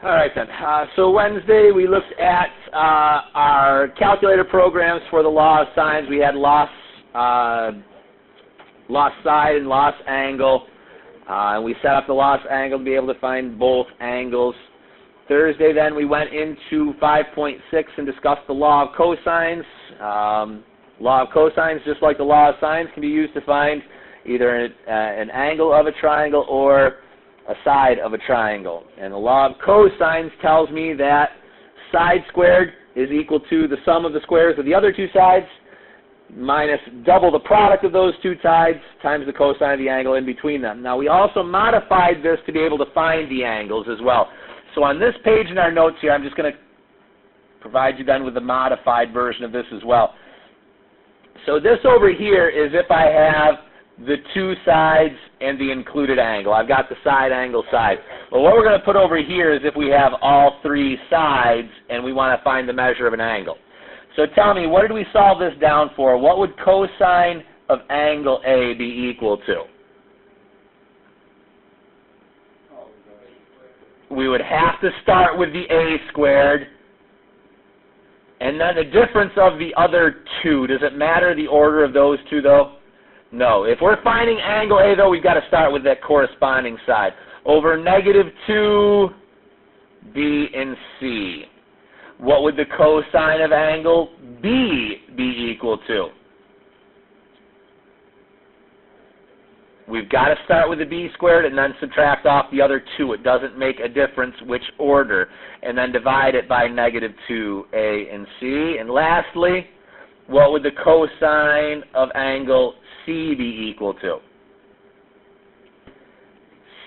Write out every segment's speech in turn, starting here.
All right then. So Wednesday we looked at our calculator programs for the law of sines. We had loss side and loss angle. And we set up the loss angle to be able to find both angles. Thursday then we went into 5.6 and discussed the law of cosines. Law of cosines, just like the law of sines, can be used to find either an angle of a triangle or a side of a triangle. And the law of cosines tells me that side squared is equal to the sum of the squares of the other two sides minus double the product of those two sides times the cosine of the angle in between them. Now we also modified this to be able to find the angles as well. So on this page in our notes here, I'm just going to provide you then with the modified version of this as well. So this over here is if I have the two sides and the included angle. I've got the side angle side. Well, what we're going to put over here is if we have all three sides and we want to find the measure of an angle. So tell me, what did we solve this down for? What would cosine of angle A be equal to? We would have to start with the A squared. And then the difference of the other two. Does it matter the order of those two, though? No. If we're finding angle A, though, we've got to start with that corresponding side. Over negative 2, B and C. What would the cosine of angle B be equal to? We've got to start with the B squared and then subtract off the other two. It doesn't make a difference which order. And then divide it by negative 2A and C. And lastly, what would the cosine of angle C be equal to?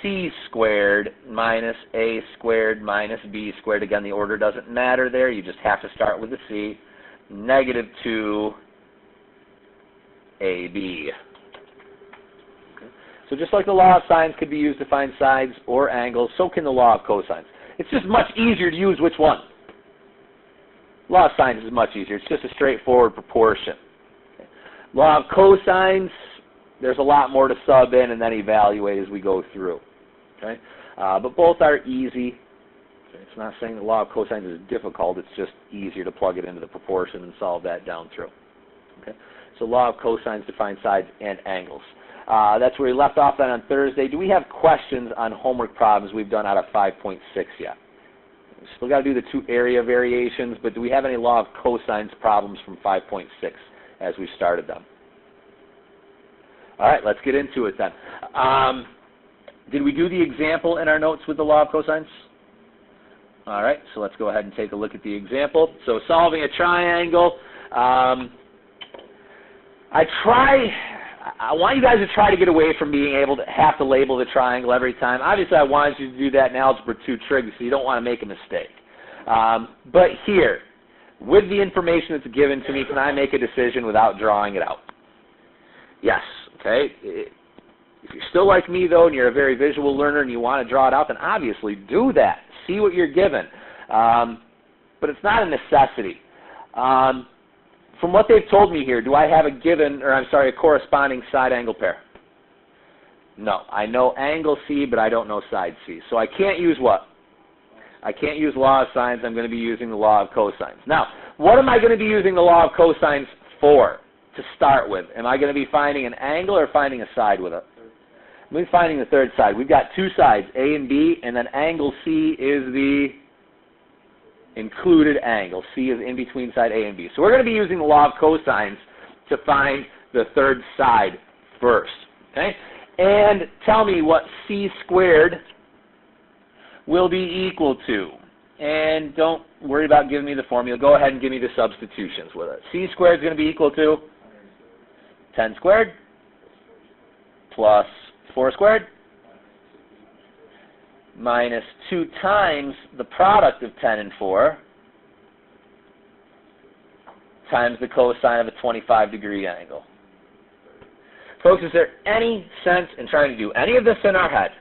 C squared minus A squared minus B squared. Again, the order doesn't matter there. You just have to start with the C. Negative 2AB. So just like the law of sines could be used to find sides or angles, so can the law of cosines. It's just much easier to use which one? Law of sines is much easier. It's just a straightforward proportion. Law of cosines, there's a lot more to sub in and then evaluate as we go through. Okay? But both are easy. It's not saying the law of cosines is difficult. It's just easier to plug it into the proportion and solve that down through. Okay? So law of cosines defines sides and angles. That's where we left off then on Thursday. Do we have questions on homework problems we've done out of 5.6 yet? Still got to do the two area variations, but do we have any law of cosines problems from 5.6 as we started them? All right, let's get into it then. Did we do the example in our notes with the law of cosines? All right, so let's go ahead and take a look at the example. So solving a triangle. I want you guys to try to get away from being able to have to label the triangle every time. Obviously, I wanted you to do that in Algebra 2 trig, so you don't want to make a mistake. But here, with the information that's given to me, can I make a decision without drawing it out? Yes, okay. If you're still like me, though, and you're a very visual learner and you want to draw it out, then obviously do that. See what you're given. But it's not a necessity. From what they've told me here, do I have a corresponding side angle pair? No. I know angle C, but I don't know side C. So I can't use what? I can't use law of sines. I'm going to be using the law of cosines. Now, what am I going to be using the law of cosines for to start with? Am I going to be finding an angle or finding a side with it? I'm going to be finding the third side. We've got two sides, A and B, and then angle C is the included angle. C is in between side A and B. So we're going to be using the law of cosines to find the third side first. Okay? And tell me what C squared will be equal to. And don't worry about giving me the formula. Go ahead and give me the substitutions with it. C squared is going to be equal to 10 squared plus 4 squared minus 2 times the product of 10 and 4 times the cosine of a 25-degree angle. Folks, is there any sense in trying to do any of this in our head?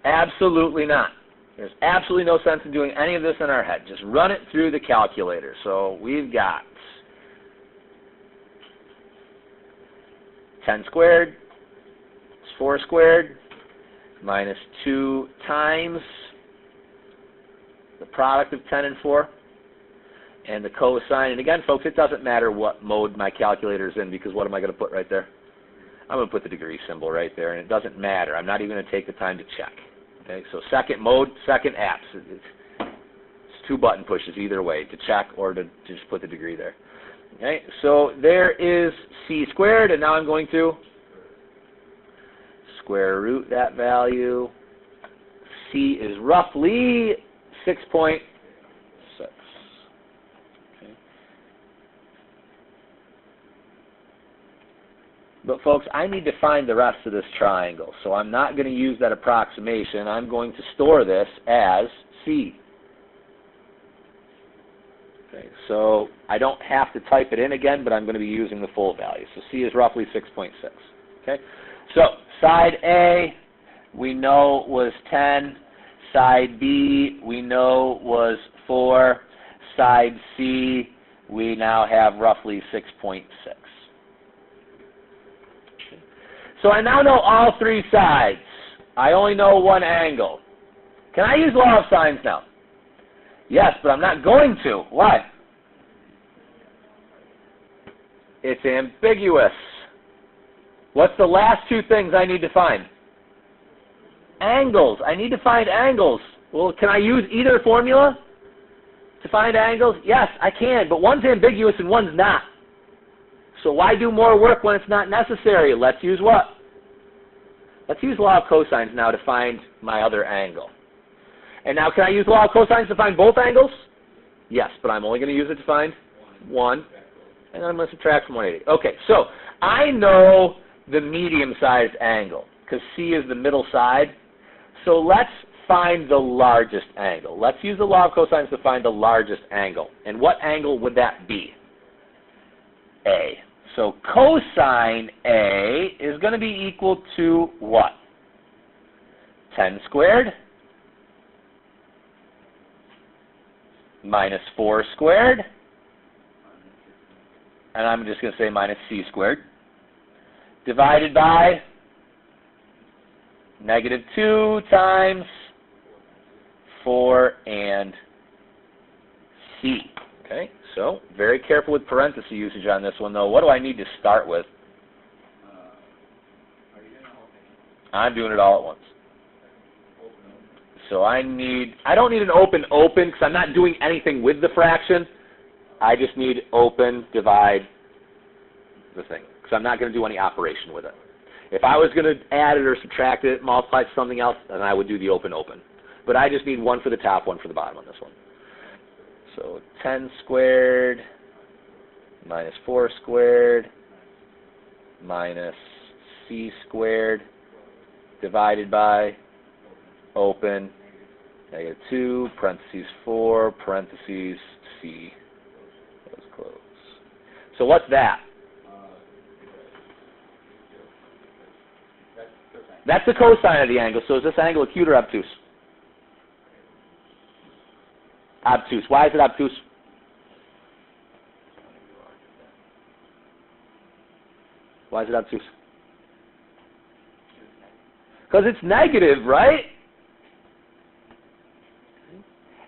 Absolutely not. There's absolutely no sense in doing any of this in our head. Just run it through the calculator. So we've got 10 squared is 4 squared minus 2 times product of 10 and 4. And the cosine, and again, folks, it doesn't matter what mode my calculator is in, because what am I going to put right there? I'm going to put the degree symbol right there, and it doesn't matter. I'm not even going to take the time to check. Okay, so second mode, second apps. It's 2 button pushes either way, to check or to just put the degree there. Okay, so there is c squared, and now I'm going to square root that value. C is roughly 6.6. But folks, I need to find the rest of this triangle, so I'm not going to use that approximation. I'm going to store this as C. Okay, so I don't have to type it in again, but I'm going to be using the full value. So C is roughly 6.6. Okay, so side A we know was 10. Side B we know was 4. Side C we now have roughly 6.6. So I now know all 3 sides. I only know one angle. Can I use law of sines now? Yes, but I'm not going to. Why? It's ambiguous. What's the last 2 things I need to find? Angles. I need to find angles. Well, can I use either formula to find angles? Yes, I can, but one's ambiguous and one's not. So why do more work when it's not necessary? Let's use what? Let's use law of cosines now to find my other angle. And now can I use law of cosines to find both angles? Yes, but I'm only going to use it to find one. And then I'm going to subtract from 180. Okay, so I know the medium-sized angle because C is the middle side. So let's find the largest angle. Let's use the law of cosines to find the largest angle. And what angle would that be? A. So cosine A is going to be equal to what? 10 squared minus 4 squared, and I'm just going to say minus C squared, divided by -2 times 4 and C. Okay, so very careful with parenthesis usage on this one, though. What do I need to start with? I'm doing it all at once. So I don't need an open because I'm not doing anything with the fraction. I just need open, divide the thing, because I'm not going to do any operation with it. If I was going to add it or subtract it, multiply it to something else, then I would do the open. But I just need one for the top, one for the bottom on this one. So 10 squared minus 4 squared minus C squared divided by open -2 parentheses 4 parentheses C. Those close. So what's that? That's the cosine of the angle. So is this angle acute or obtuse? Obtuse. Why is it obtuse? Why is it obtuse? Because it's negative, right?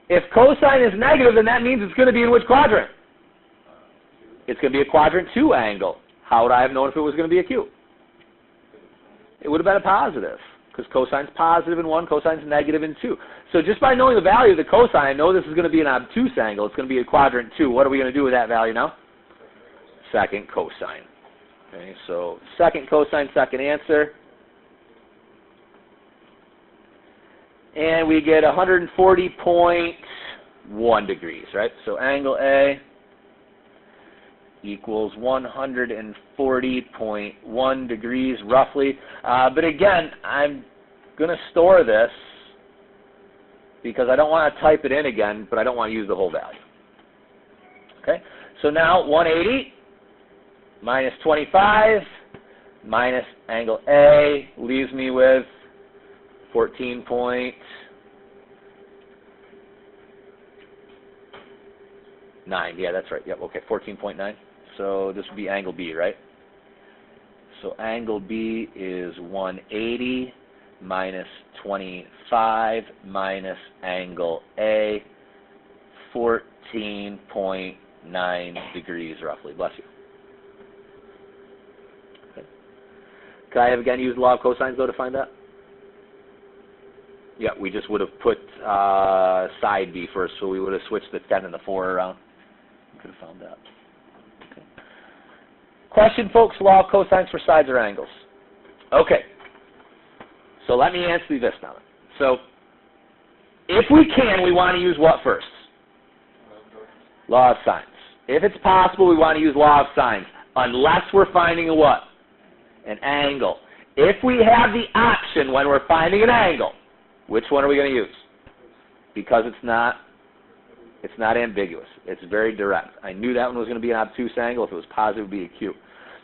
If cosine is negative, then that means it's going to be in which quadrant? It's going to be a quadrant 2 angle. How would I have known if it was going to be acute? It would have been a positive, because cosine's positive in 1, cosine's negative in 2. So just by knowing the value of the cosine, I know this is going to be an obtuse angle. It's going to be a quadrant 2. What are we going to do with that value now? Second cosine. Okay, so second cosine, second answer. And we get 140.1 degrees, right? So angle A equals 140.1 degrees roughly. But again, I'm going to store this because I don't want to type it in again, but I don't want to use the whole value. Okay, so now 180 minus 25 minus angle A leaves me with 14.9. Yeah, that's right. Yep, okay, 14.9. So this would be angle B, right? So angle B is 180 minus 25 minus angle A, 14.9 degrees roughly. Bless you. Okay. Could I have again used the law of cosines though to find that? Yeah, we just would have put side B first, so we would have switched the 10 and the 4 around. We could have found that. Okay. Question, folks, law of cosines for sides or angles. Okay. So let me answer this now. So if we can, we want to use what first? Law of sines. If it's possible, we want to use law of sines, unless we're finding a what? An angle. If we have the option when we're finding an angle, which one are we going to use? Because it's not ambiguous. It's very direct. I knew that one was going to be an obtuse angle. If it was positive, it would be acute.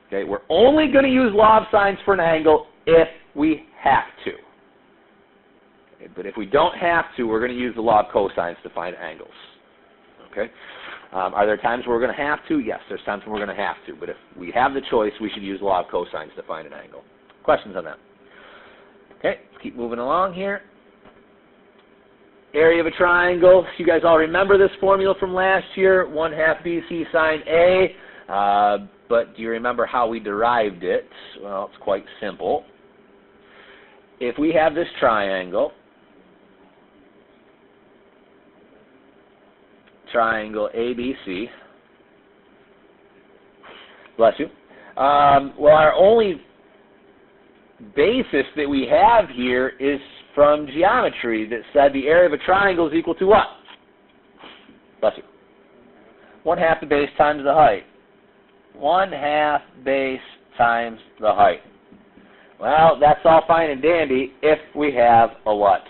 Okay, we're only going to use law of sines for an angle if we have to. Okay, but if we don't have to, we're going to use the law of cosines to find angles. Okay. Are there times where we're going to have to? Yes, there's times when we're going to have to. But if we have the choice, we should use the law of cosines to find an angle. Questions on that? Okay, let's keep moving along here. Area of a triangle. You guys all remember this formula from last year, 1/2 BC sine A. But do you remember how we derived it? Well, it's quite simple. If we have this triangle, triangle ABC, bless you, well, our only basis that we have here is from geometry that said the area of a triangle is equal to what? Bless you. 1/2 the base times the height. 1/2 base times the height. Well, that's all fine and dandy if we have a what?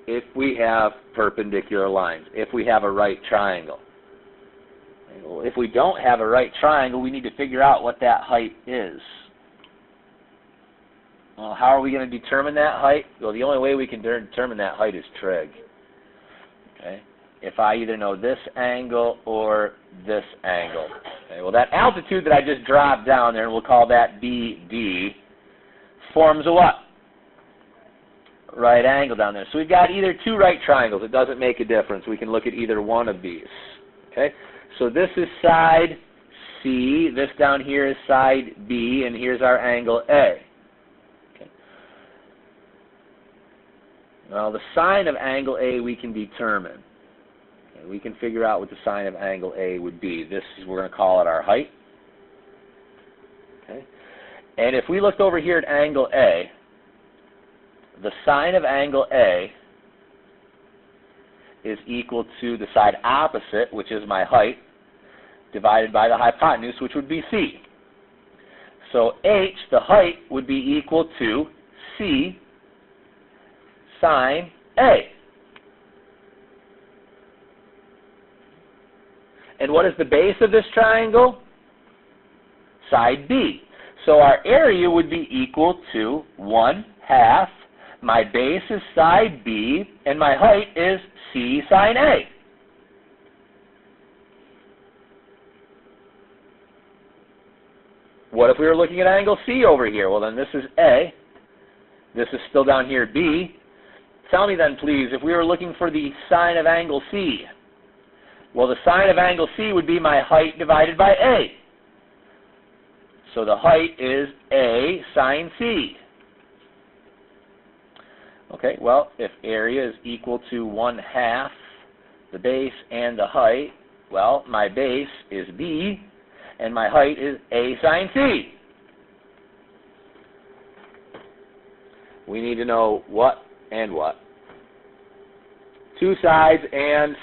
If we have perpendicular lines. If we have a right triangle. Well, if we don't have a right triangle, we need to figure out what that height is. Well, how are we going to determine that height? Well, the only way we can determine that height is trig. Okay? If I either know this angle or this angle. Okay? Well, that altitude that I just dropped down there, and we'll call that BD, forms a what? Right angle down there. So we've got either two right triangles. It doesn't make a difference. We can look at either one of these. Okay? So this is side C. This down here is side B, and here's our angle A. Well, the sine of angle A we can determine. Okay, we can figure out what the sine of angle A would be. This is, we're going to call it our height. Okay. And if we looked over here at angle A, the sine of angle A is equal to the side opposite, which is my height, divided by the hypotenuse, which would be C. So H, the height, would be equal to C sine A. And what is the base of this triangle? Side B. So our area would be equal to 1/2. My base is side B, and my height is C sine A. What if we were looking at angle C over here? Well, then this is A. This is still down here B. Tell me then, please, if we were looking for the sine of angle C. Well, the sine of angle C would be my height divided by A. So the height is A sine C. Okay, well, if area is equal to 1/2 the base and the height, well, my base is B, and my height is A sine C. We need to know what and what. Two sides and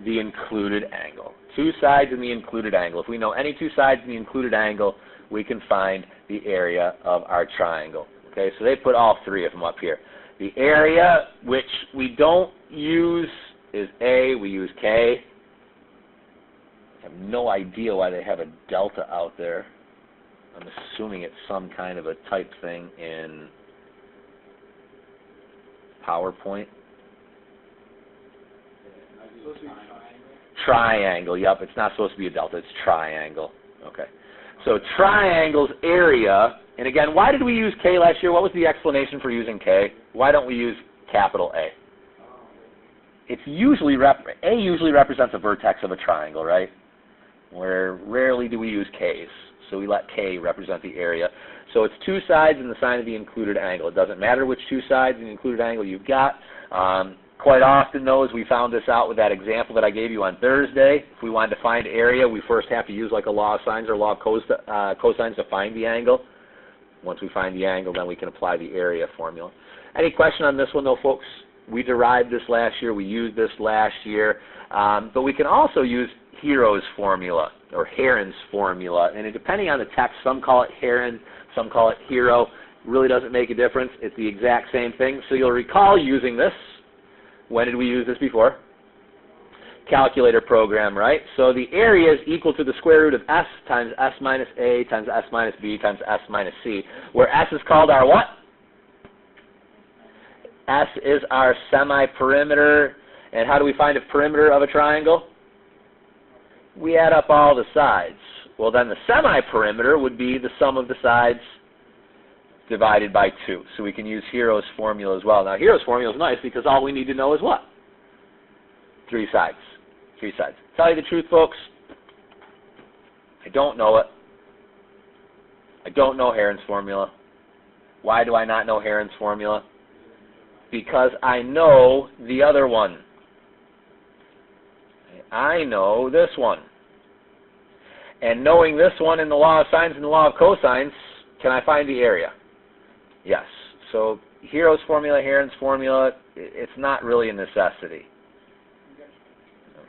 the included angle. Two sides and the included angle. If we know any two sides and the included angle, we can find the area of our triangle. Okay, so they put all three of them up here. The area, which we don't use, is A. We use K. I have no idea why they have a delta out there. I'm assuming it's some kind of a type thing in PowerPoint. Triangle, yep, it's not supposed to be a delta, it's triangle. Okay. So triangle's area, and again, why did we use K last year? What was the explanation for using K? Why don't we use capital A? it's usually A usually represents a vertex of a triangle, right? Where rarely do we use K's. So we let K represent the area. So it's two sides and the sign of the included angle. It doesn't matter which two sides in the included angle you've got. Quite often, though, as we found this out with that example that I gave you on Thursday, if we wanted to find area, we first have to use like a law of sines or law of cosines to find the angle. Once we find the angle, then we can apply the area formula. Any question on this one, though, folks? We derived this last year. We used this last year. But we can also use Heron's formula or Heron's formula. And depending on the text, some call it Heron, some call it Hero. Really doesn't make a difference. It's the exact same thing. So you'll recall using this. When did we use this before? Calculator program, right? So the area is equal to the square root of S times S minus A times S minus B times S minus C, where S is called our what? S is our semi-perimeter. And how do we find a perimeter of a triangle? We add up all the sides. Well, then the semi-perimeter would be the sum of the sides divided by 2. So we can use Heron's formula as well. Now, Heron's formula is nice because all we need to know is what? 3 sides. 3 sides. Tell you the truth, folks, I don't know it. I don't know Heron's formula. Why do I not know Heron's formula? Because I know the other one. I know this one. And knowing this one in the law of sines and the law of cosines, can I find the area? Yes. So Heron's formula, Heron's formula, it's not really a necessity.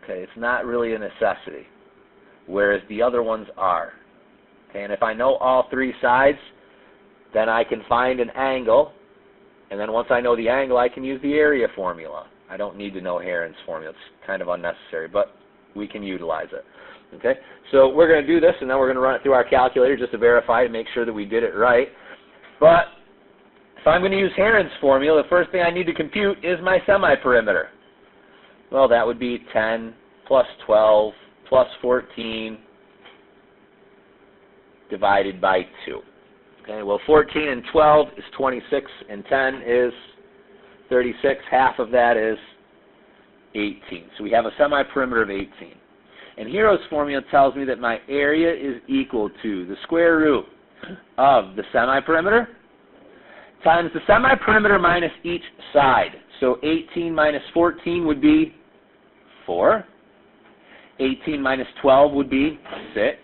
Okay, it's not really a necessity, whereas the other ones are. Okay, and if I know all 3 sides, then I can find an angle, and then once I know the angle, I can use the area formula. I don't need to know Heron's formula. It's kind of unnecessary, but we can utilize it. Okay, so we're going to do this, and then we're going to run it through our calculator just to verify to make sure that we did it right. But if I'm going to use Heron's formula, the first thing I need to compute is my semi-perimeter. Well, that would be 10 plus 12 plus 14 divided by 2. Okay, well, 14 and 12 is 26, and 10 is 36. Half of that is 18. So we have a semi-perimeter of 18. And Heron's formula tells me that my area is equal to the square root of the semi-perimeter times the semi-perimeter minus each side. So 18 minus 14 would be 4. 18 minus 12 would be 6.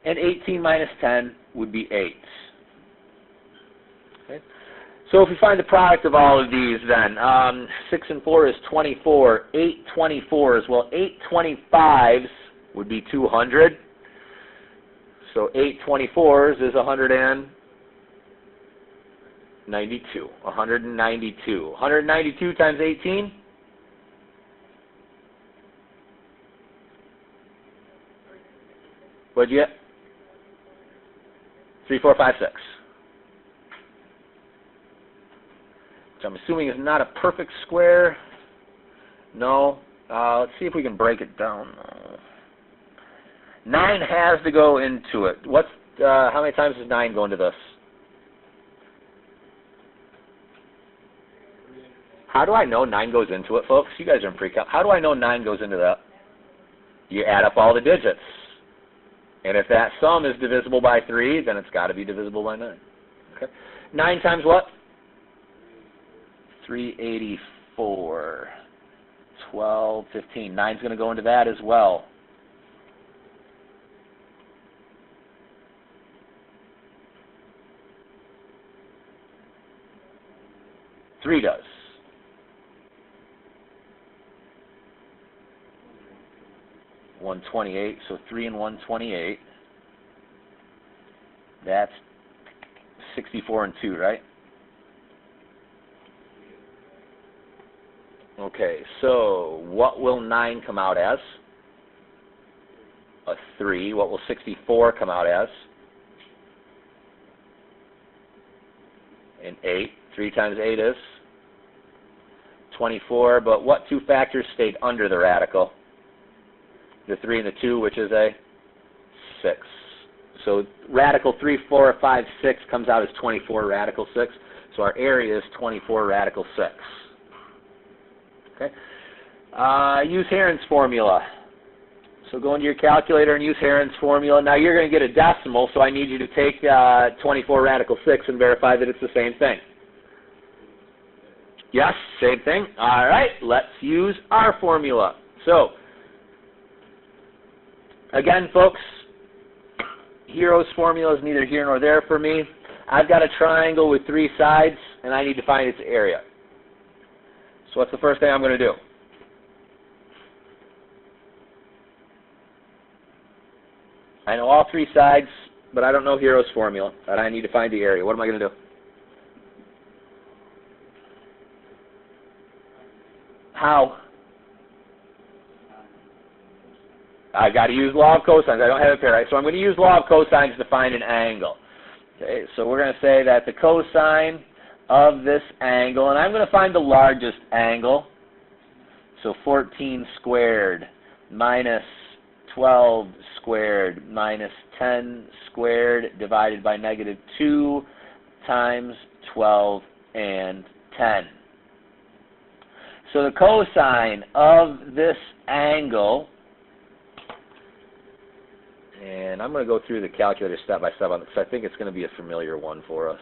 And 18 minus 10 would be 8. Okay. So if we find the product of all of these then, 6 and 4 is 24. 8 24s, well, 8 25s would be 200. So 8 24s is 192. 192. 192 times 18? What'd you get? 3, 4, 5, 6. Which I'm assuming is not a perfect square. No. Let's see if we can break it down. 9 has to go into it. How many times does 9 go into this? How do I know 9 goes into it, folks? You guys are in pre-calc. How do I know 9 goes into that? You add up all the digits. And if that sum is divisible by 3, then it's got to be divisible by 9. Okay. 9 times what? 384. 12, 15. 9's going to go into that as well. Three does. $128, so 3 and 128. That's 64 and 2, right? Okay, so what will 9 come out as? A 3. What will 64 come out as? An 8. 3 times 8 is 24, but what 2 factors stayed under the radical? The 3 and the 2, which is a 6. So radical 3, 4, 5, 6 comes out as 24 radical 6. So our area is 24 radical 6. Okay. Use Heron's formula. So go into your calculator and use Heron's formula. Now you're going to get a decimal, so I need you to take 24 radical 6 and verify that it's the same thing. Yes, same thing. All right, let's use our formula. So, again, folks, Hero's formula is neither here nor there for me. I've got a triangle with 3 sides, and I need to find its area. So what's the first thing I'm going to do? I know all 3 sides, but I don't know Hero's formula, and I need to find the area. What am I going to do? How? I've got to use law of cosines. I don't have it here, right? So I'm going to use law of cosines to find an angle. Okay, so we're going to say that the cosine of this angle, and I'm going to find the largest angle. So 14 squared minus 12 squared minus 10 squared divided by negative 2 times 12 and 10. So the cosine of this angle, and I'm going to go through the calculator step by step on this because I think it's going to be a familiar one for us.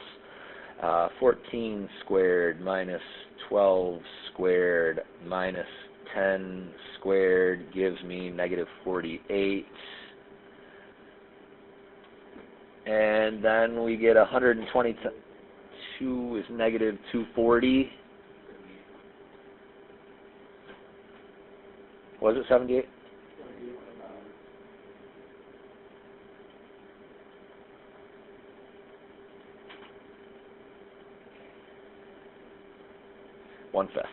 14 squared minus 12 squared minus 10 squared gives me negative 48. And then we get 122 is negative 240. Was it 78? One-fifth.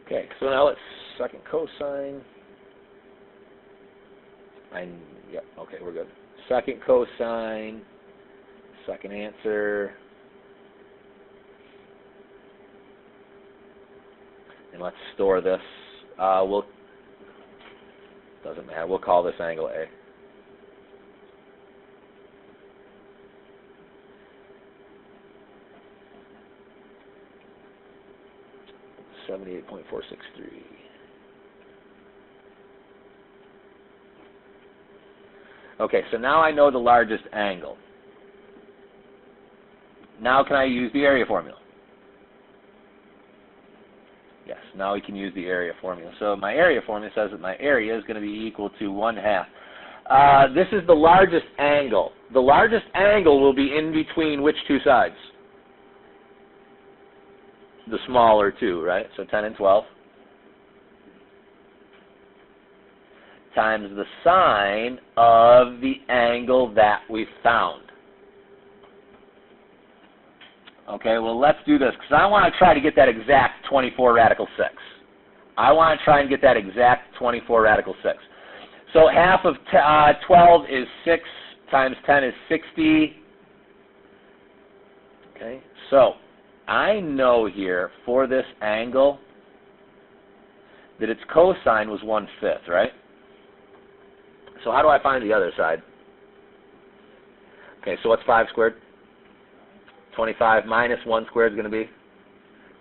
Okay, so now let's second cosine. Yep, okay, we're good. Second cosine, second answer. And let's store this. Doesn't matter. We'll call this angle A. .463. Okay, so now I know the largest angle. Now can I use the area formula? Yes, now we can use the area formula. So my area formula says that my area is going to be equal to 1/2. This is the largest angle. The largest angle will be in between which 2 sides? The smaller 2, right? So 10 and 12. Times the sine of the angle that we found. Okay, well, let's do this, because I want to try to get that exact 24 radical 6. I want to try and get that exact 24 radical 6. So half of 12 is 6 times 10 is 60. Okay, so I know here for this angle that its cosine was 1/5, right? So how do I find the other side? Okay, so what's 5 squared? 25 minus 1 squared is going to be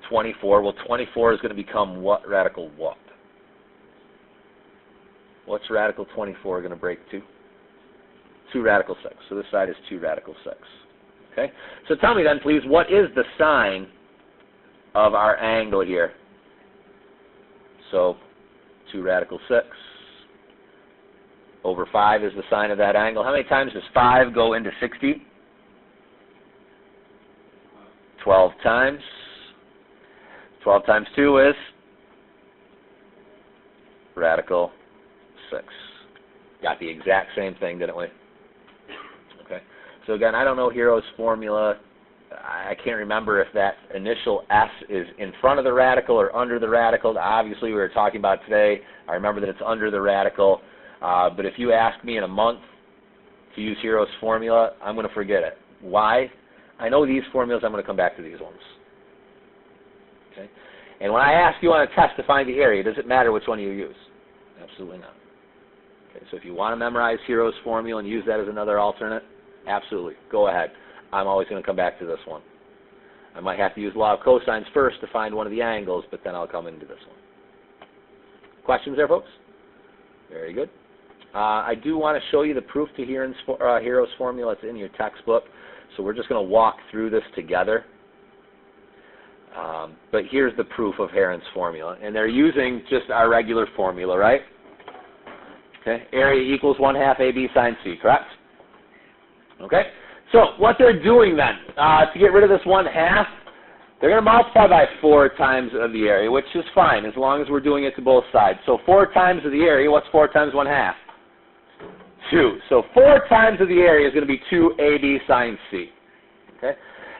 24. Well, 24 is going to become what radical what? What's radical 24 going to break to? 2 radical 6. So this side is 2 radical 6. Okay? So tell me then, please, what is the sine of our angle here? So 2 radical 6 over 5 is the sine of that angle. How many times does 5 go into 60? 12 times. 12 times 2 is radical 6. Got the exact same thing, didn't we? Okay. So again, I don't know Hero's formula. I can't remember if that initial S is in front of the radical or under the radical. Obviously, we were talking about today. I remember that it's under the radical. But if you ask me in a month to use Hero's formula, I'm going to forget it. Why? I know these formulas. I'm going to come back to these ones. Okay. And when I ask you on a test to find the area, does it matter which one you use? Absolutely not. Okay. So if you want to memorize Hero's formula and use that as another alternate, absolutely. Go ahead. I'm always going to come back to this one. I might have to use law of cosines first to find one of the angles, but then I'll come into this one. Questions there, folks? Very good. I do want to show you the proof to Hero's formula. It's in your textbook. So we're just going to walk through this together. But here's the proof of Heron's formula. And they're using just our regular formula, right? Okay. Area equals 1/2 AB sine C, correct? Okay. So what they're doing then, to get rid of this 1/2, they're going to multiply by 4 times of the area, which is fine as long as we're doing it to both sides. So 4 times of the area, what's 4 times 1/2? 2. So 4 times of the area is going to be 2AB sine C. Okay?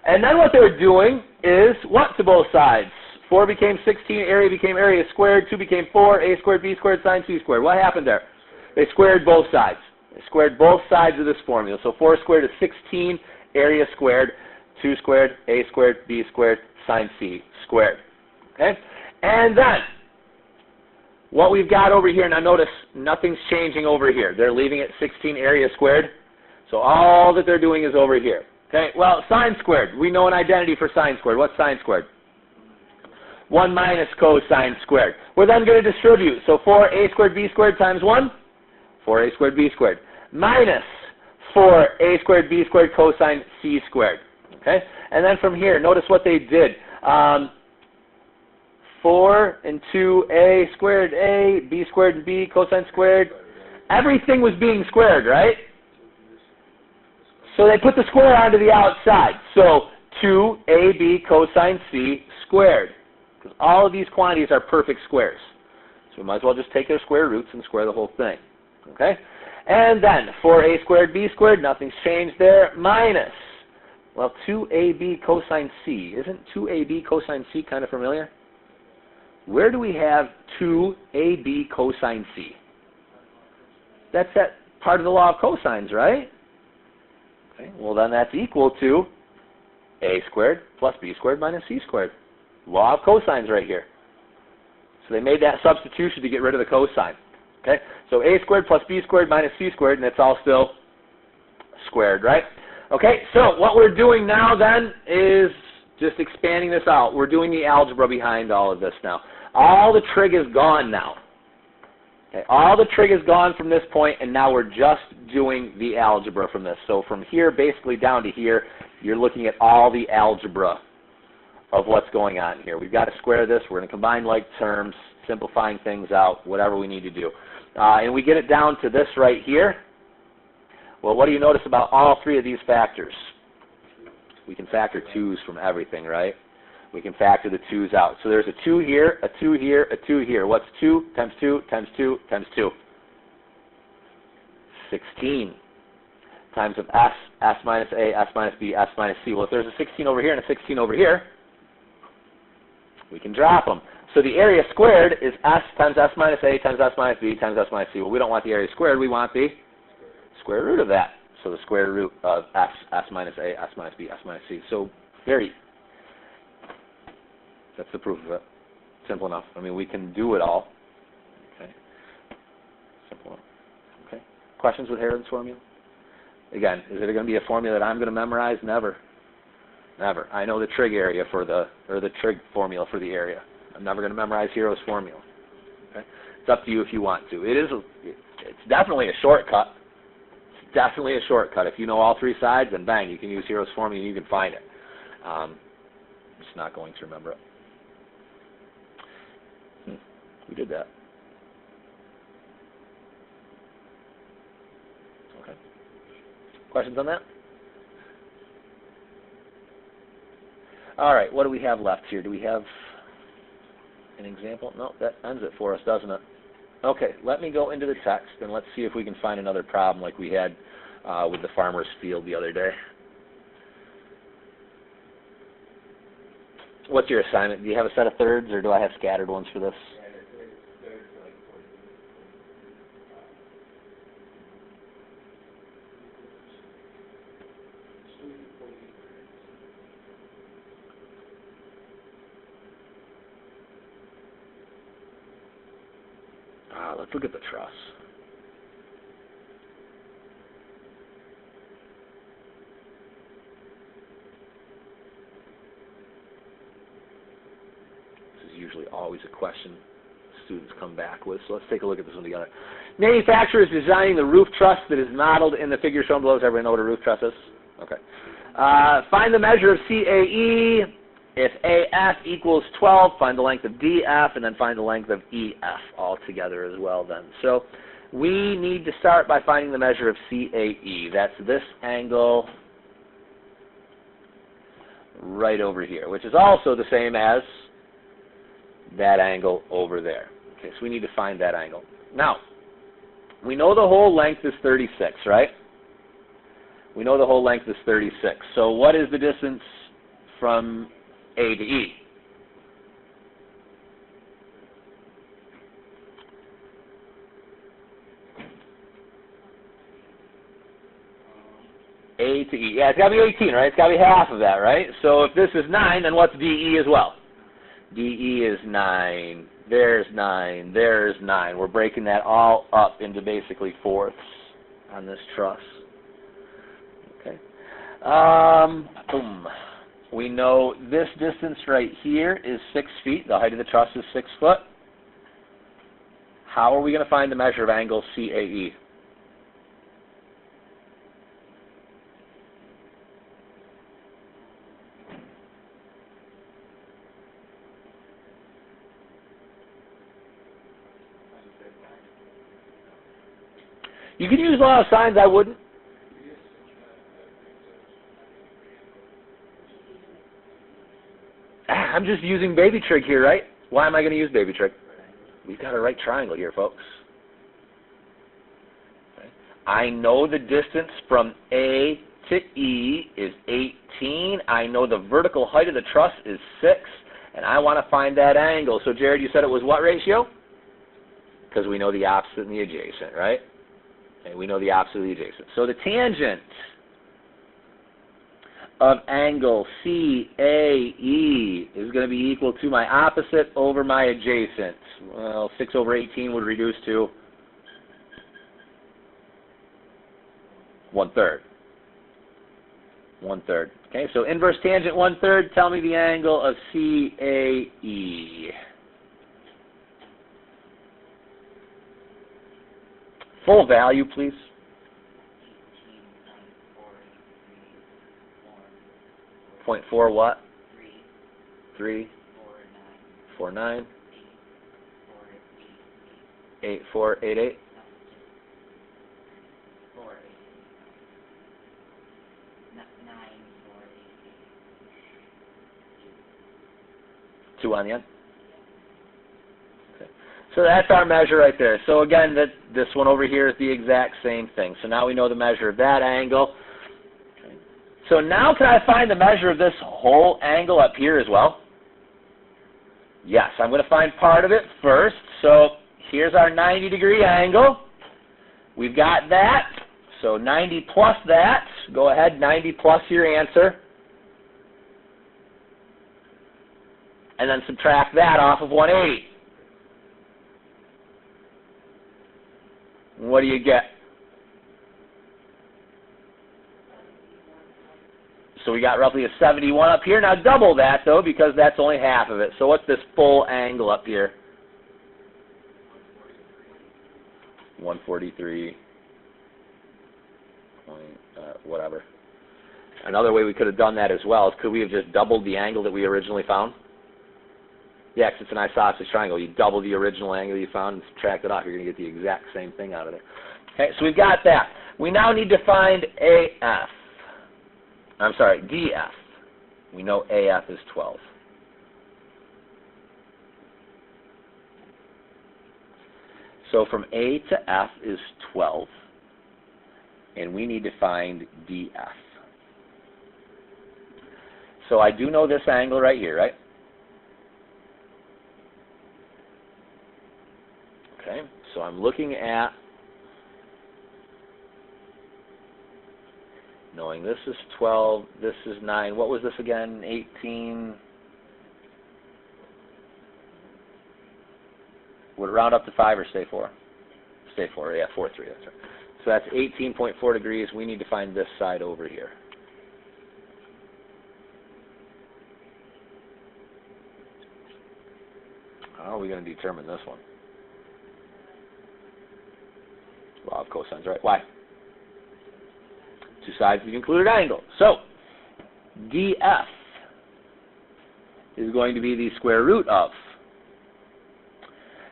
And then what they're doing is what to both sides? 4 became 16, area became area squared, 2 became 4, A squared, B squared, sine C squared. What happened there? They squared both sides. They squared both sides of this formula. So 4 squared is 16, area squared, 2 squared, A squared, B squared, sine C squared. Okay? And then, what we've got over here, now notice nothing's changing over here. They're leaving it 16 area squared. So all that they're doing is over here. Okay, well, sine squared. We know an identity for sine squared. What's sine squared? 1 minus cosine squared. We're then going to distribute. So 4a squared b squared times 1, 4a squared b squared, minus 4a squared b squared cosine c squared. Okay, and then from here, notice what they did. 4 and 2a squared a, b squared and b, cosine squared. Everything was being squared, right? So they put the square onto the outside. So 2ab cosine c squared. Because all of these quantities are perfect squares. So we might as well just take their square roots and square the whole thing. Okay? And then 4a squared b squared, nothing's changed there, minus, well, 2ab cosine c. Isn't 2ab cosine c kind of familiar? Where do we have 2ab cosine c? That's that part of the law of cosines, right? Okay, well, then that's equal to a squared plus b squared minus c squared. Law of cosines right here. So they made that substitution to get rid of the cosine. Okay, so a squared plus b squared minus c squared, and it's all still squared, right? Okay, so what we're doing now then is just expanding this out. We're doing the algebra behind all of this now. All the trig is gone now. Okay, all the trig is gone from this point, and now we're just doing the algebra from this. So from here basically down to here, you're looking at all the algebra of what's going on here. We've got to square this. We're going to combine like terms, simplifying things out, whatever we need to do. And we get it down to this right here. Well, what do you notice about all three of these factors? We can factor 2's from everything, right? We can factor the 2's out. So there's a 2 here, a 2 here, a 2 here. What's 2 times 2 times 2 times 2? 16 times of s minus a, s minus b, s minus c. Well, if there's a 16 over here and a 16 over here, we can drop them. So the area squared is s times s minus a times s minus b times s minus c. Well, we don't want the area squared. We want the square root of that. So the square root of s minus a, s minus b, s minus c. So that's the proof of it. Simple enough. I mean, we can do it all. Okay. Simple enough. Okay. Questions with Heron's formula? Again, is it going to be a formula that I'm going to memorize? Never. Never. I know the trig area for the trig formula for the area. I'm never going to memorize Hero's formula. Okay. It's up to you if you want to. It's definitely a shortcut. It's definitely a shortcut. If you know all three sides, then bang, you can use Hero's formula and you can find it. I'm just not going to remember it. We did that. Okay. Questions on that? All right, what do we have left here? Do we have an example? No, that ends it for us, doesn't it? Okay, let me go into the text and let's see if we can find another problem like we had with the farmer's field the other day. What's your assignment? Do you have a set of thirds or do I have scattered ones for this? Let's look at the truss. usually always a question students come back with. So let's take a look at this one together. Manufacturer is designing the roof truss that is modeled in the figure shown below. Does everybody know what a roof truss is? Okay. Find the measure of CAE. If AF equals 12, find the length of DF, and then find the length of EF all together as well then. So we need to start by finding the measure of CAE. That's this angle right over here, which is also the same as that angle over there. Okay, so we need to find that angle. Now, we know the whole length is 36, right? We know the whole length is 36. So what is the distance from A to E? A to E. Yeah, it's got to be 18, right? It's got to be half of that, right? So if this is 9, then what's DE as well? DE is 9. There's 9. There's 9. We're breaking that all up into basically fourths on this truss. Okay. Boom. We know this distance right here is 6 feet. The height of the truss is 6 foot. How are we going to find the measure of angle CAE? You can use a lot of signs. I wouldn't. I'm just using baby trig here, right? Why am I going to use baby trig? We've got a right triangle here, folks. Okay. I know the distance from A to E is 18. I know the vertical height of the truss is 6, and I want to find that angle. So, Jared, you said it was what ratio? Because we know the opposite and the adjacent, right? And we know the opposite of the adjacent. So the tangent of angle CAE is going to be equal to my opposite over my adjacent. Well, 6 over 18 would reduce to 1/3. 1/3. Okay, so inverse tangent 1/3. Tell me the angle of CAE. Full value, please. 0.4 what? 349 8488 2 on the end. Okay. So that's our measure right there. So again, this one over here is the exact same thing. So now we know the measure of that angle. Okay. So now can I find the measure of this whole angle up here as well? Yes, I'm going to find part of it first. So here's our 90-degree angle. We've got that. So 90 plus that. Go ahead, 90 plus your answer. And then subtract that off of 180. What do you get? So we got roughly a 71 up here. Now double that, though, because that's only half of it. So what's this full angle up here? 143. Whatever. Another way we could have done that as well is could we have just doubled the angle that we originally found? Yeah, because it's an isosceles triangle. You double the original angle you found and subtract it off. You're going to get the exact same thing out of it. Okay, so we've got that. We now need to find AF. I'm sorry, DF. We know AF is 12. So from A to F is 12. And we need to find DF. So I do know this angle right here, right? Okay, so I'm looking at, knowing this is 12, this is 9. What was this again? 18. Would it round up to 5 or stay 4? Stay 4, yeah, 4, 3, that's right. So that's 18.4 degrees. We need to find this side over here. How are we going to determine this one? Law of cosines, right? Why? Two sides of the included angle. So, df is going to be the square root of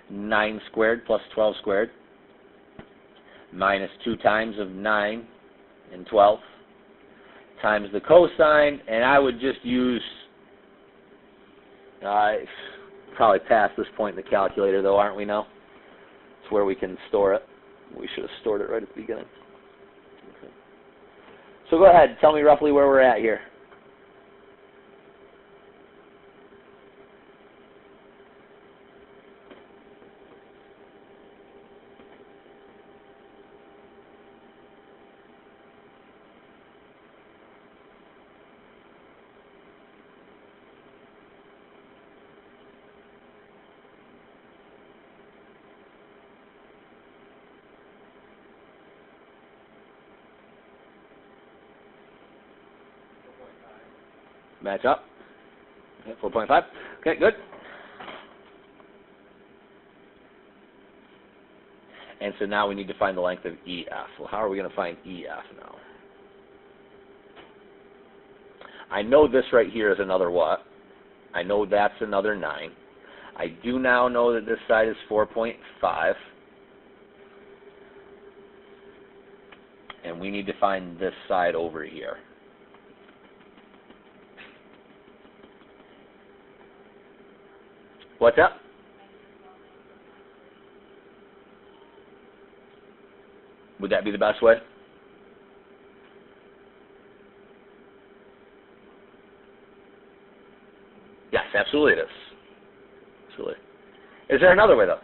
9 squared plus 12 squared minus 2 times of 9 and 12 times the cosine, and I would just use, probably past this point in the calculator though, aren't we now? It's where we can store it. We should have stored it right at the beginning. Okay. So go ahead, tell me roughly where we're at here. Match up. Okay, 4.5. Okay, good. And so now we need to find the length of EF. Well, how are we going to find EF now? I know this right here is another what? I know that's another 9. I do now know that this side is 4.5. And we need to find this side over here. What's up? Would that be the best way? Yes, absolutely it is. Absolutely. Is there another way, though?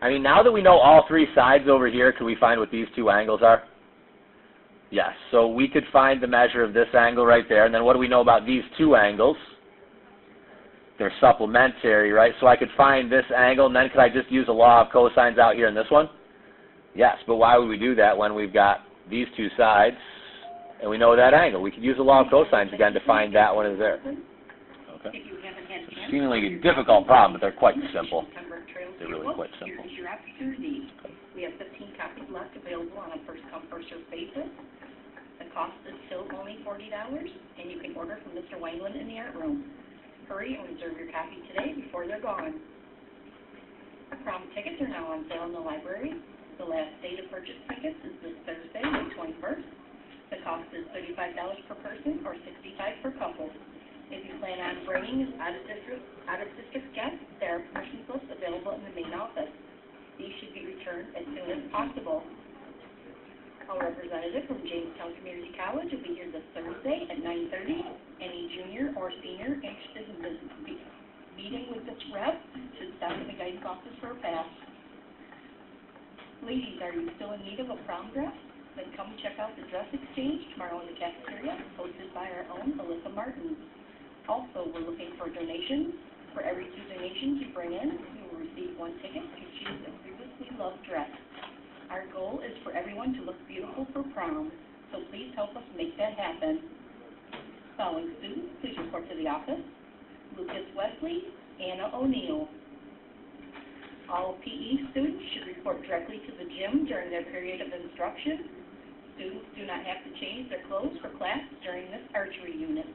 I mean, now that we know all three sides over here, can we find what these two angles are? Yes. So we could find the measure of this angle right there, and then what do we know about these two angles? They're supplementary, right? So I could find this angle, and then could I just use the law of cosines out here in this one? Yes, but why would we do that when we've got these two sides, and we know that angle? We could use the law of cosines again to find that one is there. Okay. It's a seemingly a difficult problem, but they're quite simple. They're really quite simple. Here's your opportunity. We have 15 copies left available on a first-come, first-served basis. The cost is still only $40, and you can order from Mr. Wangland in the art room. Hurry and reserve your copy today before they're gone. Prom tickets are now on sale in the library. The last day to purchase tickets is this Thursday, May 21st. The cost is $35 per person or $65 per couple. If you plan on bringing out-of-district guests, there are permission slips available in the main office. These should be returned as soon as possible. A representative from Jamestown Community College will be here this Thursday at 9:30. Any junior or senior interested in meeting with this rep should stop at the guidance office for a pass. Ladies, are you still in need of a prom dress? Then come check out the dress exchange tomorrow in the cafeteria, hosted by our own Alyssa Martin. Also, we're looking for donations. For every 2 donations you bring in, you will receive 1 ticket to choose a previously loved dress. Our goal is for everyone to look beautiful for prom, so please help us make that happen. Following students, please report to the office. Lucas Wesley, Anna O'Neill. All PE students should report directly to the gym during their period of instruction. Students do not have to change their clothes for class during this archery unit.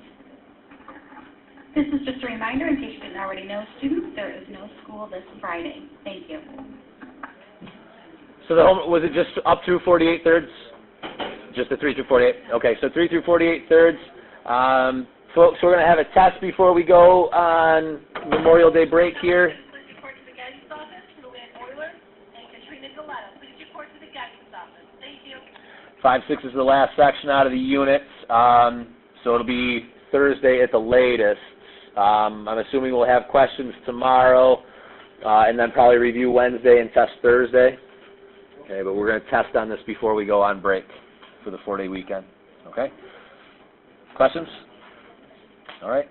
This is just a reminder, in case you didn't already know, students, there is no school this Friday. Thank you. So the home, was it just up through 48 thirds? Just the 3 through 48? Okay, so 3 through 48 thirds. Folks, we're going to have a test before we go on Memorial Day break here. Please report to the guidance office, Luann Euler and Katrina Galetta. Please report to the guidance office. Thank you. 5-6 is the last section out of the units, so it'll be Thursday at the latest. I'm assuming we'll have questions tomorrow, and then probably review Wednesday and test Thursday. Okay, but we're going to test on this before we go on break for the 4-day weekend. Okay? Questions? All right.